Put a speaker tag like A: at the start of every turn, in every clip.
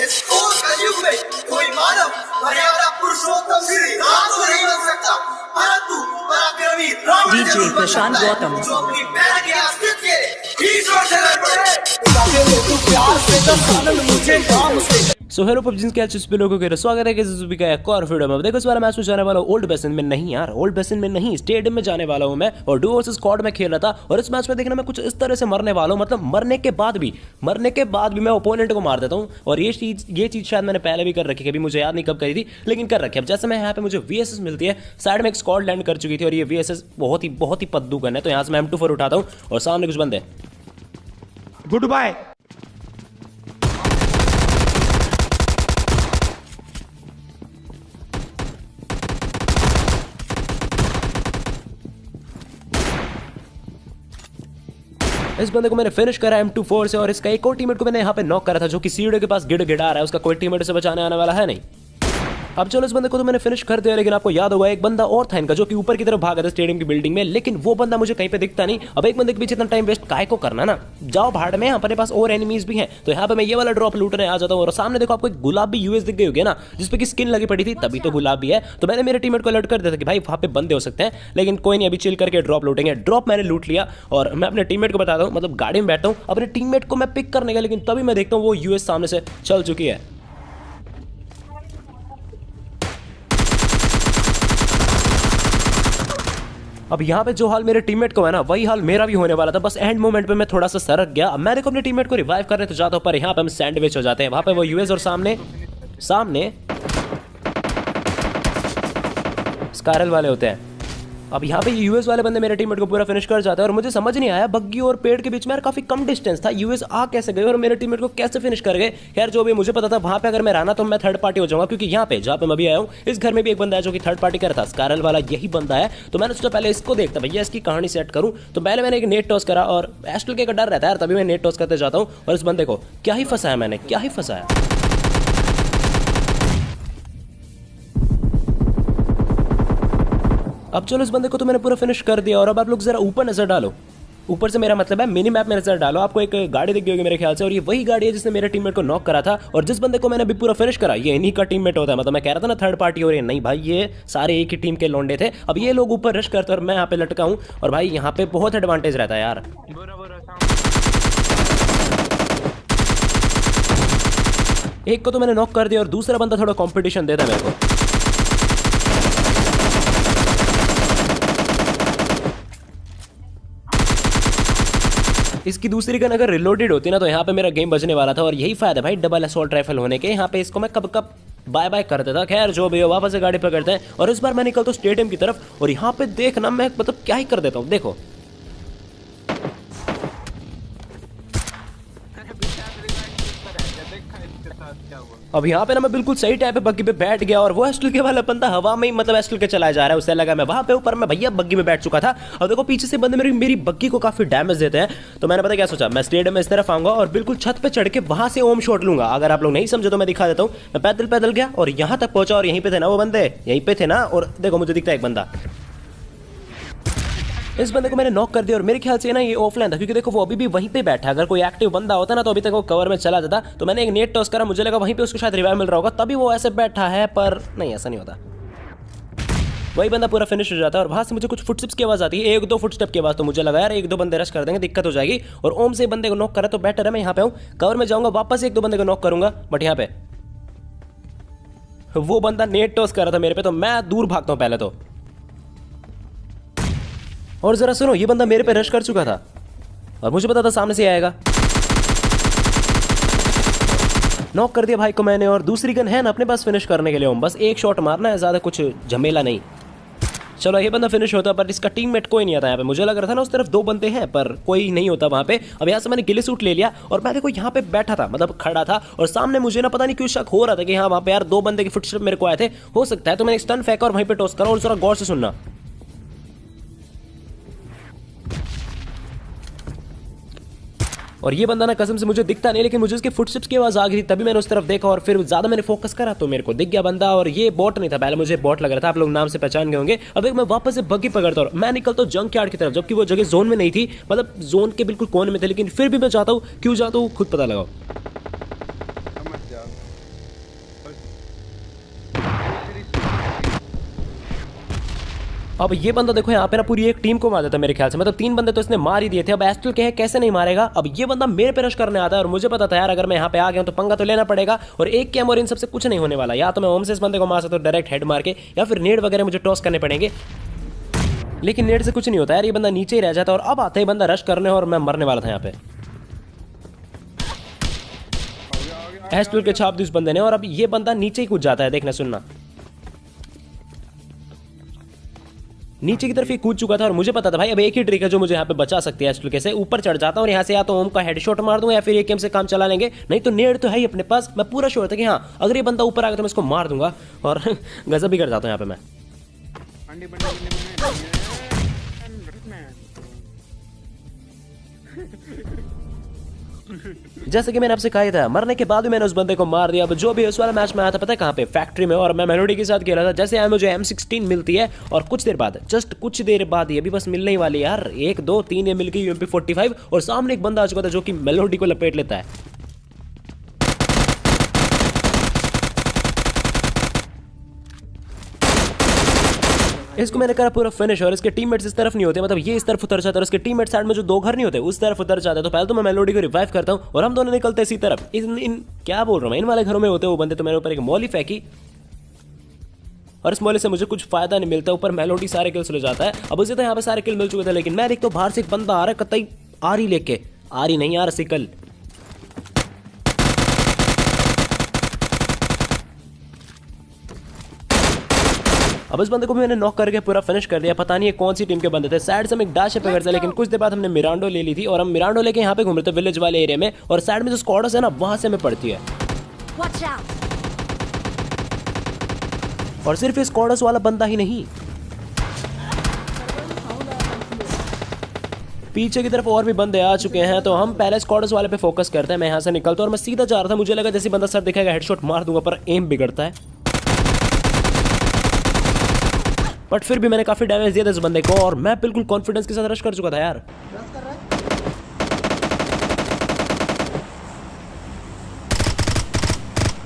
A: इस घोर कलयुग में कोई मानव मर्यादा पुरुषोत्तम श्री राम तो नहीं बन सकता, परंतु पराक्रमी रावण जरूर बन सकता है, जो अपनी पैर के अस्तित्व के ईश्वर शरण पड़े।
B: सो हेलो पबजी के अच्छे लोगों के स्वागत है किसी का एक और वीडियो में। देखो इस बार मैच में जाने वाला हूं ओल्ड बेसिन में, नहीं यार ओल्ड बेसिन में नहीं, स्टेडियम में जाने वाला हूं मैं और डुओ वर्सेस स्क्वाड में खेल रहा था। और इस मैच में देखना मैं कुछ इस तरह से मरने वाला हूं, मतलब मरने के बाद भी मैं ओपोनेंट को मार देता हूं। और ये चीज शायद मैंने पहले भी कर रखी है, कभी मुझे याद नहीं कब करी थी, लेकिन कर रखी है। अब जैसे मैं यहाँ पे मुझे VSS मिलती है, साइड में एक स्क्वाड लैंड कर चुकी थी और ये VSS बहुत ही पद्दू गन है। तो यहाँ से मैं M24 उठाता हूँ और सामने कुछ बंदे।
C: Good bye.
B: इस बंदे को मैंने फिनिश करा M24 से और इसका एक और टीममेट को मैंने यहाँ पे नॉक करा था, जो कि सीढ़ी के पास गिड़ा रहा है। उसका कोई टीममेट से बचाने आने वाला है नहीं। अब चलो इस बंदे को तो मैंने फिनिश कर दिया, लेकिन आपको याद होगा एक बंदा और था इनका, जो कि ऊपर की तरफ भागा था स्टेडियम की बिल्डिंग में, लेकिन वो बंदा मुझे कहीं पे दिखता नहीं। अब एक बंदे के पीछे इतना टाइम वेस्ट काहे को करना ना, जाओ भाड़ में, अपने पास और एनिमीज भी हैं। तो यहाँ पे मैं ये वाला ड्रॉप लूटने आ जाता हूँ। और सामने देखो आपको एक गुलाबी US दिख गई होगी ना, जिसपे की स्किन लगी पड़ी थी, तभी तो गुलाबी है। तो मैंने मेरे टीममेट को अलर्ट कर दिया था कि भाई वहाँ पे बंदे हो सकते हैं, लेकिन कोई नहीं, अभी चिल करके ड्रॉप लूटेंगे। ड्रॉप मैंने लूट लिया और मैं अपने टीममेट को बताता हूँ, मतलब गाड़ी में बैठता हूँ अपने टीममेट को मैं पिक करने का, लेकिन तभी मैं देखता हूँ वो US सामने से चल चुकी है। अब यहाँ पे जो हाल मेरे टीममेट को है ना, वही हाल मेरा भी होने वाला था। बस एंड मोमेंट पे मैं थोड़ा सा सरक गया। अब मैं देखो अपने टीममेट को रिवाइव करने तो जाता हूँ, पर यहाँ पे हम सैंडविच हो जाते हैं। वहां पे वो US और सामने स्कारल वाले होते हैं। अब यहाँ पे US वाले बंदे मेरे टीममेट को पूरा फिनिश कर जाते हैं। और मुझे समझ नहीं आया, बग्गी और पेड़ के बीच में यार काफी कम डिस्टेंस था, US आ कैसे गए और मेरे टीममेट को कैसे फिनिश कर गए। खैर जो भी मुझे पता था, वहां पे अगर मैं रहना तो मैं थर्ड पार्टी हो जाऊंगा, क्योंकि यहाँ पे जहाँ पे मैं अभी आया हूँ इस घर में भी एक बंदा है जो कि थर्ड पार्टी कर रहा था, स्कारल वाला यही बंदा है। तो मैंने सोचा पहले इसको देखता, भैया इसकी कहानी सेट करूँ। तो पहले मैंने एक नेट टॉस करा और एस्टल के डर रहता है, तभी मैं नेट टॉस करते जाता हूँ। और इस बंदे को क्या ही फंसाया मैंने, क्या ही फंसाया। अब चलो इस बंदे को तो मैंने पूरा फिनिश कर दिया। और अब आप लोग जरा ऊपर नजर डालो, ऊपर से मेरा मतलब है मिनी मैप में नजर डालो। आपको एक गाड़ी दिख गई होगी मेरे ख्याल से, और ये वही गाड़ी है जिसने मेरे टीममेट को नॉक करा था। और जिस बंदे को मैंने अभी पूरा फिनिश करा, ये इन्हीं का टीममेट होता है। मतलब मैं कह रहा था ना थर्ड पार्टी हो रही है, नहीं भाई ये सारे एक ही टीम के लौंडे थे। अब ये लोग ऊपर रश करते और मैं यहाँ पे लटका हूँ। और भाई यहाँ पे बहुत एडवांटेज रहता है यार। एक को तो मैंने नॉक कर दिया और दूसरा बंदा थोड़ा कॉम्पिटिशन देता है मेरे को। इसकी दूसरी गन अगर रिलोडेड होती ना, तो यहाँ पे मेरा गेम बचने वाला था। और यही फायदा भाई डबल असॉल्ट राइफल होने के, यहाँ पे इसको मैं कब कब बाय बाय कर देता। खैर जो भी हो, वापस से गाड़ी पकड़ते हैं और इस बार मैं निकलता हूँ स्टेडियम की तरफ। और यहाँ पे देखना मैं मतलब क्या ही कर देता हूँ, देखो अब यहाँ पे ना मैं बिल्कुल सही टाइप पे बग्गी पे बैठ गया। और वो एस्टल के वाला बंदा हवा में ही मतलब एस्टल के चलाया जा रहा है, उससे लगा मैं वहां पे ऊपर में भैया बग्गी में बैठ चुका था। और देखो पीछे से बंदे मेरी बग्गी को काफी डैमेज देते हैं। तो मैंने पता क्या सोचा, मैं स्टेडियम में इस तरफ आऊंगा और बिल्कुल छत पे चढ़ के वहां से ओम शॉट लूंगा। अगर आप लोग नहीं समझे तो मैं दिखा देता हूँ। मैं पैदल गया और यहाँ तक पहुंचा और यहीं पे थे ना वो बंदे, यहीं पे थे ना। और देखो मुझे दिखता है एक बंदा, इस बंदे को मैंने नॉक कर दिया। और मेरे ख्याल से ना ये ऑफलाइन था, क्योंकि देखो वो अभी भी वहीं पे बैठा है। अगर कोई एक्टिव बंदा होता ना तो अभी तक वो कवर में चला जाता। तो मैंने एक नेट टॉस करा, मुझे लगा वहीं पे उसको शायद रिवाइव मिल रहा होगा, तभी वो ऐसे बैठा है, पर नहीं ऐसा नहीं होता। वही बंदा पूरा फिनिश हो जाता है। और वहां से मुझे कुछ फुटस्टेप्स की आवाज आती है, एक दो फुटस्टेप की आवाज। तो मुझे लगा यार एक दो बंदे रश कर देंगे, दिक्कत हो जाएगी। और ओम से बंदे को नॉक करा तो बेटर है, मैं यहाँ पे हूँ, कवर में जाऊंगा, वापस एक दो बंदे को नॉक करूंगा। बट यहाँ पे वो बंदा नेट टॉस कर रहा था मेरे पे, तो मैं दूर भागता हूँ पहले तो। और जरा सुनो, ये बंदा मेरे पे रश कर चुका था और मुझे पता था सामने से आएगा। नॉक कर दिया भाई को मैंने। और दूसरी गन है ना अपने पास फिनिश करने के लिए, बस एक शॉट मारना है, ज्यादा कुछ झमेला नहीं। चलो ये बंदा फिनिश होता, पर इसका टीममेट कोई नहीं आता यहाँ पे। मुझे लग रहा था ना उस तरफ दो बंदे हैं, पर कोई नहीं होता वहां पे। अब यहाँ से मैंने गिले सूट ले लिया और मैं देखो यहाँ पे बैठा था, मतलब खड़ा था। और सामने मुझे ना पता नहीं क्यों शक हो रहा था कि हाँ वहां पे यार दो बंदे के फुटस्टेप मेरे को आए थे, हो सकता है। तो मैंने स्टन फेंका और वहीं पे टॉस करा। और जरा गौर से सुनना, और ये बंदा ना कसम से मुझे दिखता नहीं, लेकिन मुझे उसके फुटस्टेप्स की आवाज आ गई थी, तभी मैंने उस तरफ देखा और फिर ज्यादा मैंने फोकस करा तो मेरे को दिख गया बंदा। और ये बॉट नहीं था, पहले मुझे बॉट लग रहा था, आप लोग नाम से पहचान गए होंगे। अब एक मैं वापस से बग्गी पकड़ता हूँ, मैं निकलता हूँ जंक यार्ड की तरफ, जबकि वो जगह जोन में नहीं थी, मतलब जोन के बिल्कुल कोने में थे। लेकिन फिर भी मैं जाता हूँ, क्यों जाता हूँ खुद पता लगाओ। अब ये बंदा देखो यहाँ पे ना पूरी एक टीम को मार देता है मेरे ख्याल से, मतलब 3 बंदे तो इसने मार ही दिए थे। अब एस्ट्रल के है कैसे नहीं मारेगा। अब ये बंदा मेरे पे रश करने आता है और मुझे पता था यार अगर मैं यहाँ पे आ गया तो पंगा तो लेना पड़ेगा और एक कैम और इन सबसे कुछ नहीं होने वाला। या तो मैं होम से इस बंदे को मार सकता हूँ डायरेक्ट हेड मार के, या फिर नेड वगैरह मुझे टॉस करने पड़ेंगे, लेकिन नेड से कुछ नहीं होता यार, ये बंदा नीचे ही रह जाता है। और अब आता है बंदा रश करने और मैं मरने वाला था यहाँ पे। एस्ट्रल के छाप दी उस बंदे ने और अब ये बंदा नीचे ही कूद जाता है। देखना सुनना, नीचे की तरफ ही कूद चुका था और मुझे पता था भाई अब एक ही ट्रिक है जो मुझे यहाँ पे बचा सकती है एस्ट्रल के से। ऊपर चढ़ जाता हूँ और यहाँ से या तो ओम का हेडशॉट मार दूंगा या फिर एक एम से काम चला लेंगे, नहीं तो नेड तो है ही अपने पास। मैं पूरा श्योर था कि हाँ अगर ये बंदा ऊपर आ गया तो मैं इसको मार दूंगा और गजब भी कर जाता हूँ यहाँ पे मैं। जैसे कि मैंने आपसे कहा था मरने के बाद भी मैंने उस बंदे को मार दिया। अब जो भी उस वाला मैच में आया था पता है कहाँ पे, फैक्ट्री में, और मैं मेलोडी के साथ खेला था। जैसे मुझे M16 मिलती है और कुछ देर बाद, जस्ट कुछ देर बाद ये भी बस मिलने ही वाली है यार, 1 2 3 ये मिल गई UMP45 और सामने एक बंदा आ चुका था जो कि मेलोडी को लपेट लेता है। इसको मैंने करा पूरा फिनिश और इसके टीममेट्स इस तरफ नहीं होते, मतलब ये इस तरफ उतर जाता है और इसके टीममेट साइड में जो 2 घर नहीं होते उस तरफ उतर जाते हैं। तो पहले तो मैं मेलोडी को रिवाइव करता हूँ और हम दोनों निकलते इसी तरफ। इन क्या बोल रहा हूँ, इन वाले घरों में होते वो बंदे। तो मैंने ऊपर एक मौली फेंकी और इस मौली से मुझे कुछ फायदा नहीं मिलता, ऊपर मेलोडी सारे किल्स ले जाता है। अब उसे तो यहाँ पे सारे किल मिल चुके थे, लेकिन मैं देखता हूँ बाहर से एक बंदा आ रहा है, कतई आरी लेके, आरी नहीं यार सिकल। अब इस बंदे को भी मैंने नॉक करके पूरा फिनिश कर दिया। पता नहीं है कौन सी टीम के बंदे थे, साइड से हम एक डैश पे करते, लेकिन कुछ देर बाद हमने मिरांडो ले ली थी और हम मिरांडो लेके यहाँ पे घूम रहे थे विलेज वाले एरिया में, और साइड में जो स्क्वाड्स है ना वहां से हमें पड़ती है। और सिर्फ स्क्वाड्स वाला बंदा ही नहीं, पीछे की तरफ और भी बंदे आ चुके हैं। तो हम पहले स्क्वाड्स वाले पे फोकस करते हैं। मैं यहाँ से निकलता हूँ और मैं सीधा जा रहा था, मुझे लगा जैसे बंदा सर दिखाएगा हेडशॉट मार दूंगा, पर एम बिगड़ता है। बट फिर भी मैंने काफी डैमेज दिया था इस बंदे को और मैं बिल्कुल कॉन्फिडेंस के साथ रश कर चुका था यार।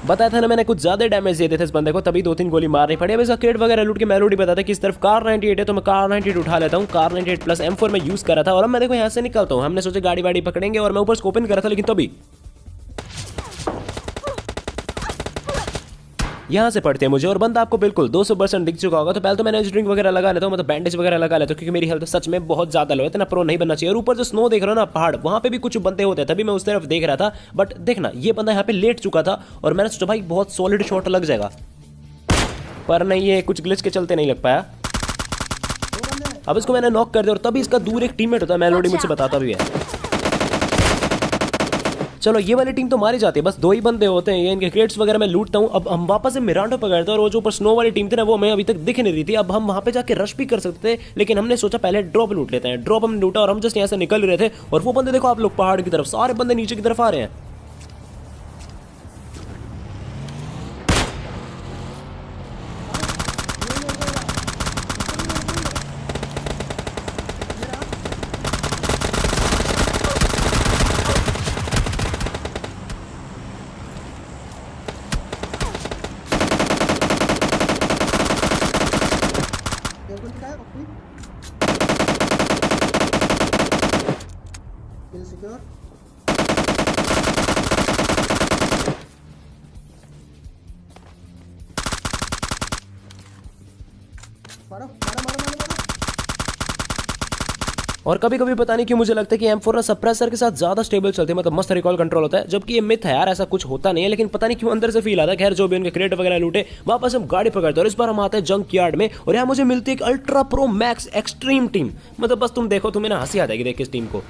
B: बताया था ना मैंने कुछ ज्यादा डैमेज दिए थे इस बंदे को, तभी 2-3 गोली मारनी पड़ी। अब इसका किट वगैरह लूट के मेलोडी बताता है कि इस तरफ कार 98 है, तो मैं कार 98 उठा लेता हूँ। कार 98 प्लस M4 में यूज करा था और अब मैं देखो यहाँ से निकलता हूँ। हमने सोचा गाड़ी वाड़ी पकड़ेंगे और मैं ऊपर स्कोपिंग करा था, लेकिन तभी यहाँ से पड़ते हैं मुझे और बंदा आपको बिल्कुल 200% दिख चुका होगा। तो पहले तो मैंने ड्रिंक वगैरह लगा लेता हूँ, मतलब बैंडेज वगैरह लगा लेता हूँ, क्योंकि मेरी हेल्थ सच में बहुत ज्यादा लो है, इतना प्रो नहीं बनना चाहिए। और ऊपर जो स्नो देख रहा हो ना पहाड़, वहां पे भी कुछ बंदे होते हैं, तभी मैं उस तरफ देख रहा था। बट देखना ये बंदा यहाँ पे लेट चुका था और मैंने सोचा भाई बहुत सॉलिड शॉट लग जाएगा, पर नहीं, ये कुछ ग्लिच के चलते नहीं लग पाया। अब इसको मैंने नॉक कर दिया और तभी इसका दूर एक टीममेट होता है, मेलोडी मुझसे बताता भी है। चलो ये वाली टीम तो मारी जाती है, बस 2 ही बंदे होते हैं, ये इनके क्रेट्स वगैरह मैं लूटता हूँ। अब हम वापस से मिरांडो पकड़ते हैं और वो जो ऊपर स्नो वाली टीम थी ना वो हमें अभी तक दिख नहीं रही थी। अब हम वहां पे जाके रश भी कर सकते थे, लेकिन हमने सोचा पहले ड्रॉप लूट लेते हैं। ड्रॉप हमने लूटा और हम जस्ट यहाँ से निकल रहे थे और वो बंदे देखो आप लोग पहाड़ की तरफ, सारे बंदे नीचे की तरफ आ रहे हैं।
D: Secure. मारो मारो मारो मारो मारो।
B: और कभी कभी पता नहीं क्यों मुझे लगता है कि M4 ना सप्रेसर के साथ ज्यादा स्टेबल चलती है, मतलब मस्त रिकॉल कंट्रोल होता है, जबकि ये मिथ है यार, ऐसा कुछ होता नहीं है, लेकिन पता नहीं क्यों अंदर से फील आता है। खैर जो भी उनके क्रेट वगैरह लूटे, वापस हम गाड़ी पकड़ते हैं और इस बार हम आते हैं जंक यार्ड में और यहाँ मुझे मिलती है एक ultra pro max extreme team. मतलब बस तुम देखो, तुम्हें ना हंसी आ जाएगी देख इस टीम को।